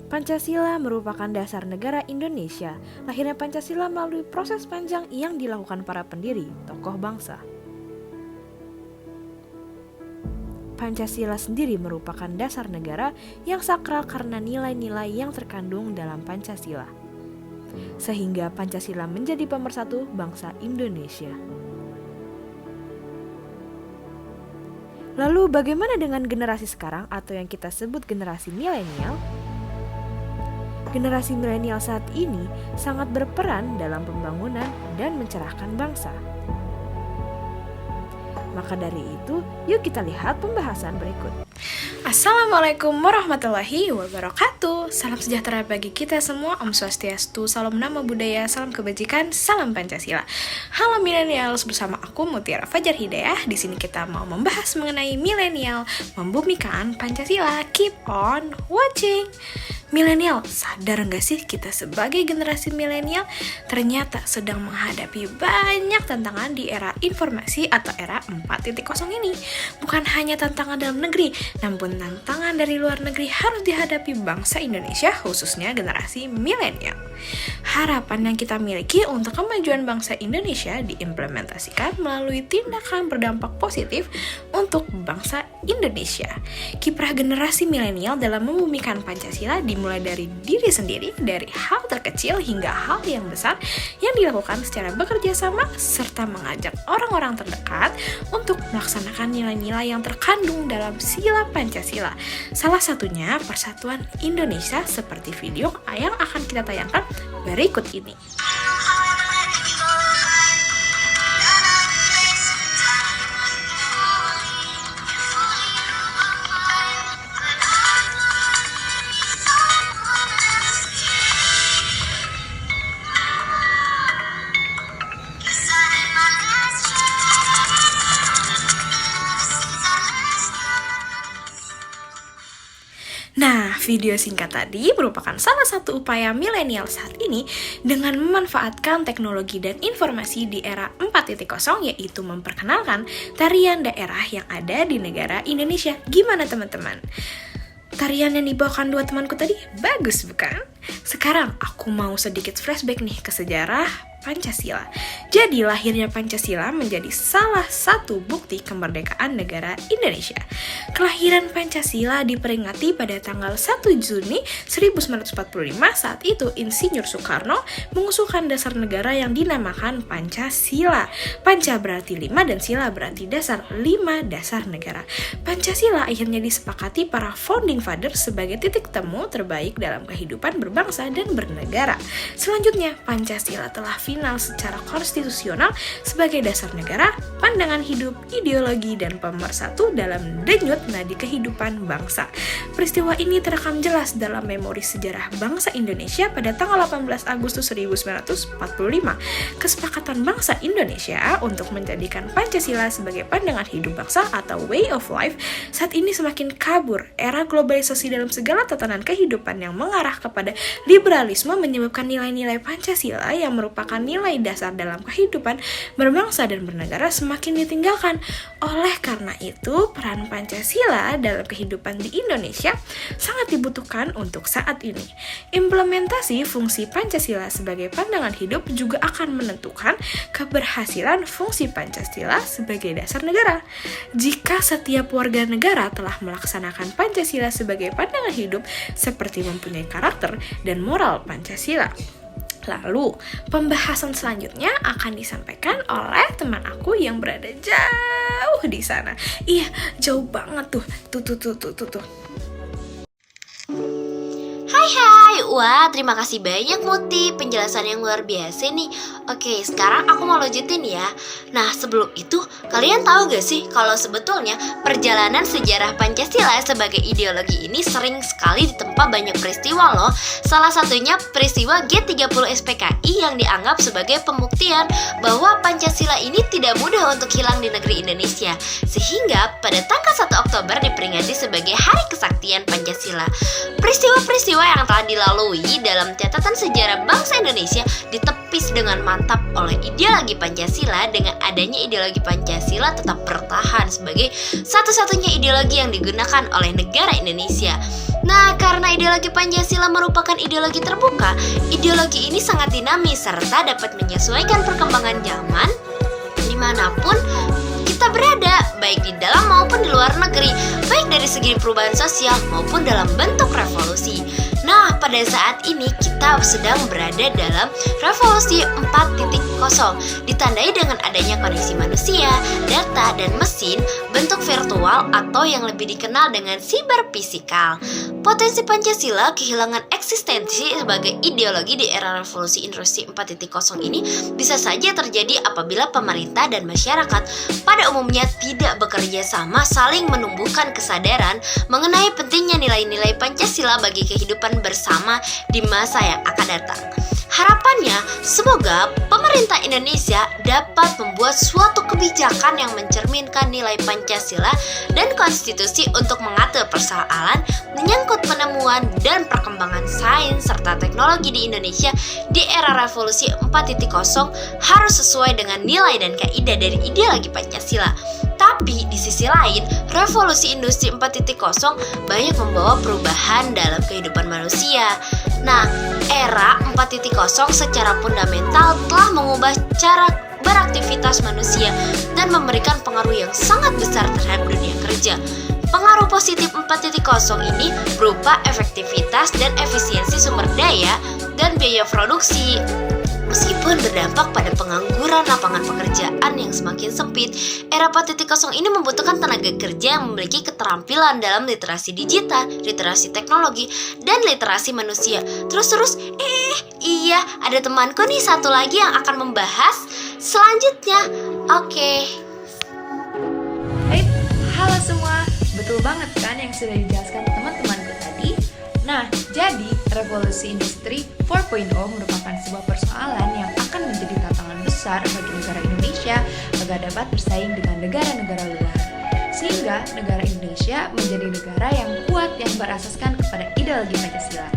Pancasila merupakan dasar negara Indonesia. Lahirnya Pancasila melalui proses panjang yang dilakukan para pendiri, tokoh bangsa. Pancasila sendiri merupakan dasar negara yang sakral karena nilai-nilai yang terkandung dalam Pancasila. Sehingga Pancasila menjadi pemersatu bangsa Indonesia. Lalu bagaimana dengan generasi sekarang atau yang kita sebut generasi milenial? Generasi milenial saat ini sangat berperan dalam pembangunan dan mencerahkan bangsa. Maka dari itu, yuk kita lihat pembahasan berikut. Assalamualaikum warahmatullahi wabarakatuh. Salam sejahtera bagi kita semua. Om Swastiastu, salam nama budaya, salam kebajikan, salam Pancasila. Halo milenials, bersama aku Mutiara Fajar Hidayah. Di sini kita mau membahas mengenai milenial membumikan Pancasila. Keep on watching. Milenial, sadar nggak sih kita sebagai generasi milenial ternyata sedang menghadapi banyak tantangan di era informasi atau era 4.0 ini. Bukan hanya tantangan dalam negeri, namun tantangan dari luar negeri harus dihadapi bangsa Indonesia, khususnya generasi milenial. Harapan yang kita miliki untuk kemajuan bangsa Indonesia diimplementasikan melalui tindakan berdampak positif untuk bangsa Indonesia. Kiprah generasi milenial dalam membumikan Pancasila dimulai dari diri sendiri, dari hal terkecil hingga hal yang besar yang dilakukan secara bekerja sama serta mengajak orang-orang terdekat untuk melaksanakan nilai-nilai yang terkandung dalam sila Pancasila. Salah satunya Persatuan Indonesia seperti video yang akan kita tayangkan berikut ini. Nah, video singkat tadi merupakan salah satu upaya milenial saat ini dengan memanfaatkan teknologi dan informasi di era 4.0, yaitu memperkenalkan tarian daerah yang ada di negara Indonesia. Gimana teman-teman? Tarian yang dibawakan dua temanku tadi bagus bukan? Sekarang aku mau sedikit flashback nih ke sejarah Pancasila. Jadi lahirnya Pancasila menjadi salah satu bukti kemerdekaan negara Indonesia. Kelahiran Pancasila diperingati pada tanggal 1 Juni 1945. Saat itu Insinyur Soekarno mengusulkan dasar negara yang dinamakan Pancasila. Panca berarti 5 dan sila berarti dasar, 5 dasar negara. Pancasila akhirnya disepakati para founding fathers sebagai titik temu terbaik dalam kehidupan berbangsa dan bernegara. Selanjutnya, Pancasila telah final secara konstitusional sebagai dasar negara, pandangan hidup, ideologi, dan pemersatu dalam denyut nadi kehidupan bangsa. Peristiwa ini terekam jelas dalam memori sejarah bangsa Indonesia pada tanggal 18 Agustus 1945. Kesepakatan bangsa Indonesia untuk menjadikan Pancasila sebagai pandangan hidup bangsa atau way of life saat ini semakin kabur. Era globalisasi dalam segala tatanan kehidupan yang mengarah kepada liberalisme menyebabkan nilai-nilai Pancasila yang merupakan nilai dasar dalam kehidupan berbangsa dan bernegara semakin ditinggalkan. Oleh karena itu, peran Pancasila dalam kehidupan di Indonesia sangat dibutuhkan untuk saat ini. Implementasi fungsi Pancasila sebagai pandangan hidup juga akan menentukan keberhasilan fungsi Pancasila sebagai dasar negara. Jika setiap warga negara telah melaksanakan Pancasila sebagai pandangan hidup seperti mempunyai karakter dan moral Pancasila. Lalu, pembahasan selanjutnya akan disampaikan oleh teman aku yang berada jauh di sana. Iya, jauh banget tuh. Tuh. Hai, wah terima kasih banyak Muti, penjelasan yang luar biasa nih. Oke, sekarang aku mau lanjutin ya. Nah, sebelum itu, kalian tahu gak sih kalau sebetulnya perjalanan sejarah Pancasila sebagai ideologi ini sering sekali ditempa banyak peristiwa loh. Salah satunya peristiwa G30 SPKI yang dianggap sebagai pembuktian bahwa Pancasila ini tidak mudah untuk hilang di negeri Indonesia. Sehingga pada tanggal 1 Oktober diperingati sebagai Hari Kesaktian Pancasila. Peristiwa-peristiwa yang telah dilalui dalam catatan sejarah bangsa Indonesia ditepis dengan mantap oleh ideologi Pancasila. Dengan adanya ideologi Pancasila tetap bertahan sebagai satu-satunya ideologi yang digunakan oleh negara Indonesia. Nah, karena ideologi Pancasila merupakan ideologi terbuka, ideologi ini sangat dinamis serta dapat menyesuaikan perkembangan zaman dimanapun kita berada, baik di dalam maupun di luar negeri, baik dari segi perubahan sosial maupun dalam bentuk revolusi. Nah, pada saat ini kita sedang berada dalam revolusi 4.0, ditandai dengan adanya koneksi manusia, data, dan mesin, bentuk virtual atau yang lebih dikenal dengan siberfisikal. Potensi Pancasila kehilangan eksistensi sebagai ideologi di era revolusi industri 4.0 ini bisa saja terjadi apabila pemerintah dan masyarakat pada umumnya tidak bekerja sama saling menumbuhkan kesadaran mengenai pentingnya nilai-nilai Pancasila bagi kehidupan bersama di masa yang akan datang. Harapannya, semoga pemerintah Indonesia dapat membuat suatu kebijakan yang mencerminkan nilai Pancasila dan konstitusi untuk mengatur persoalan menyangkut penemuan dan perkembangan sains serta teknologi di Indonesia di era revolusi 4.0 harus sesuai dengan nilai dan kaidah dari ideologi Pancasila. Tapi di sisi lain, revolusi industri 4.0 banyak membawa perubahan dalam kehidupan manusia. Nah, era 4.0 secara fundamental telah mengubah cara beraktivitas manusia dan memberikan pengaruh yang sangat besar terhadap dunia kerja. Pengaruh positif 4.0 ini berupa efektivitas dan efisiensi sumber daya dan biaya produksi. Meskipun berdampak pada pengangguran lapangan pekerjaan yang semakin sempit, era 4.0 ini membutuhkan tenaga kerja yang memiliki keterampilan dalam literasi digital, literasi teknologi, dan literasi manusia. Iya, ada temanku nih satu lagi yang akan membahas selanjutnya. Oke. Hai, halo semua. Betul banget kan yang sudah dijelaskan teman-temanku tadi? Nah, jadi revolusi industri 4.0 merupakan sebuah persoalan yang akan menjadi tantangan besar bagi negara Indonesia agar dapat bersaing dengan negara-negara luar. Sehingga negara Indonesia menjadi negara yang kuat yang berasaskan kepada ideologi Pancasila.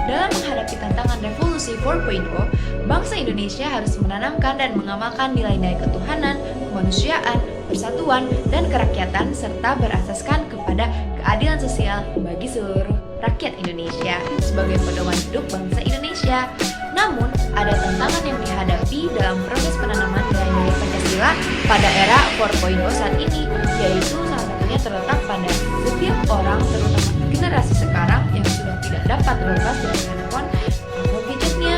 Dalam menghadapi tantangan revolusi 4.0, bangsa Indonesia harus menanamkan dan mengamalkan nilai-nilai ketuhanan, kemanusiaan, persatuan, dan kerakyatan serta berasaskan kepada keadilan sosial bagi seluruh rakyat Indonesia sebagai pedoman hidup bangsa Indonesia. Namun, ada tantangan yang dihadapi dalam proses penanaman nilai-nilai Pancasila pada era 4.0 saat ini, yaitu salah satunya terletak pada setiap orang, terutama generasi sekarang yang sudah tidak dapat terlepas dari handphone atau gadgetnya.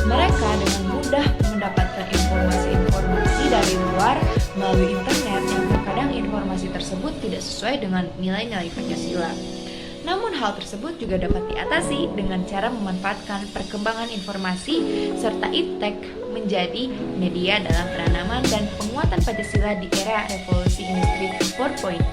Mereka dengan mudah mendapatkan informasi-informasi dari luar melalui internet yang terkadang informasi tersebut tidak sesuai dengan nilai-nilai Pancasila. Namun hal tersebut juga dapat diatasi dengan cara memanfaatkan perkembangan informasi serta iptek menjadi media dalam penanaman dan penguatan Pancasila di era revolusi industri 4.0.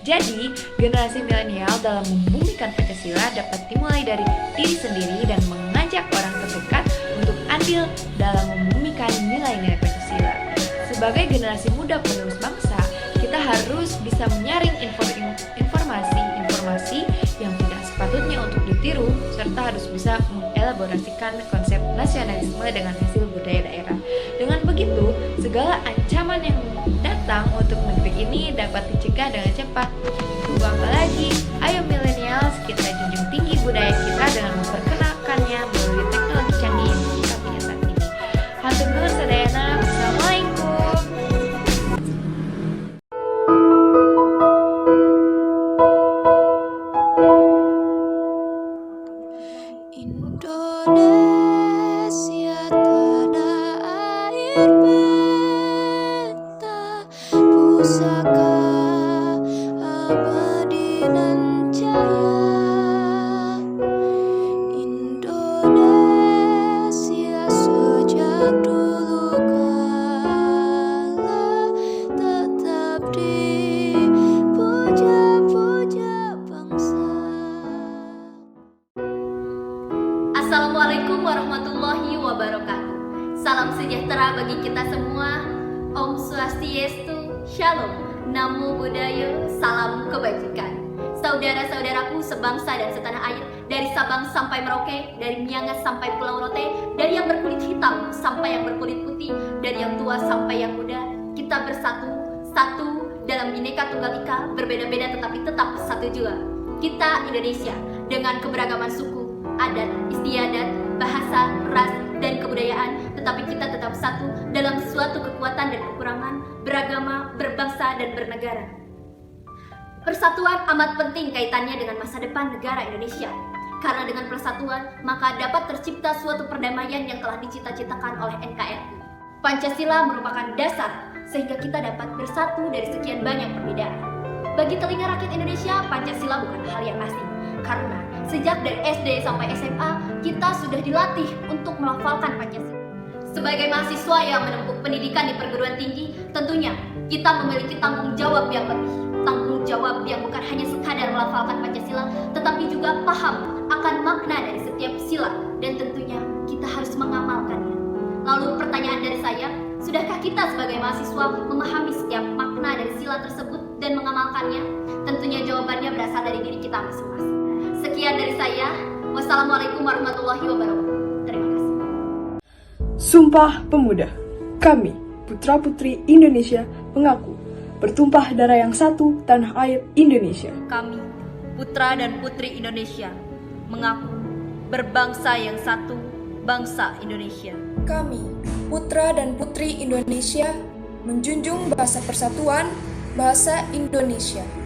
Jadi, generasi milenial dalam membumikan Pancasila dapat dimulai dari diri sendiri dan mengajak orang terdekat untuk andil dalam membumikan nilai-nilai Pancasila. Sebagai generasi muda penerus bangsa, kita harus bisa menyaring informasi yang tidak sepatutnya untuk ditiru, serta harus bisa mengelaborasikan konsep nasionalisme dengan hasil budaya daerah. Dengan begitu, segala ancaman yang datang untuk negeri ini dapat dicegah dengan cepat. Tunggu apa lagi? Ayo millennials, kita junjung tinggi budaya kita dengan memperkenalkannya melalui teknologi canggih yang kita punya saat ini. Hatur nuhun sadayana. Assalamualaikum. Indonesia tanah air beta, pusaka abadi nan jaya. Indonesia sejak dulu kala tetap dipuja-puja bangsa. Assalamualaikum warahmatullahi wabarakatuh. Salam sejahtera bagi kita semua. Om Swastiastu, Shalom, Namo Buddhaya, salam kebajikan. Saudara-saudaraku sebangsa dan setanah air, dari Sabang sampai Merauke, dari Miangas sampai Pulau Rote, dari yang berkulit hitam sampai yang berkulit putih, dari yang tua sampai yang muda, kita bersatu, satu dalam Bhinneka Tunggal Ika, berbeda-beda tetapi tetap satu jua. Kita Indonesia. dengan keberagaman suku, adat, istiadat, bahasa, ras, dan kebudayaan, tetapi kita tetap satu dalam suatu kekuatan dan kekurangan, beragama, berbangsa, dan bernegara. Persatuan amat penting kaitannya dengan masa depan negara Indonesia. Karena dengan persatuan, maka dapat tercipta suatu perdamaian yang telah dicita-citakan oleh NKRI. Pancasila merupakan dasar sehingga kita dapat bersatu dari sekian banyak perbedaan. Bagi telinga rakyat Indonesia, Pancasila bukan hal yang asing. Karena sejak dari SD sampai SMA, kita sudah dilatih untuk melafalkan Pancasila. Sebagai mahasiswa yang menempuh pendidikan di perguruan tinggi, tentunya kita memiliki tanggung jawab yang lebih. Tanggung jawab yang bukan hanya sekadar melafalkan Pancasila, tetapi juga paham akan makna dari setiap sila, dan tentunya kita harus mengamalkannya. Lalu pertanyaan dari saya, sudahkah kita sebagai mahasiswa memahami setiap makna dari sila tersebut dan mengamalkannya? Tentunya jawabannya berasal dari diri kita masing-masing. Sekian dari saya. Wassalamualaikum warahmatullahi wabarakatuh. Terima kasih. Sumpah Pemuda. Kami, putra-putri Indonesia, mengaku bertumpah darah yang satu tanah air Indonesia. Kami, putra dan putri Indonesia, mengaku berbangsa yang satu, bangsa Indonesia. Kami, putra dan putri Indonesia, menjunjung bahasa persatuan, bahasa Indonesia.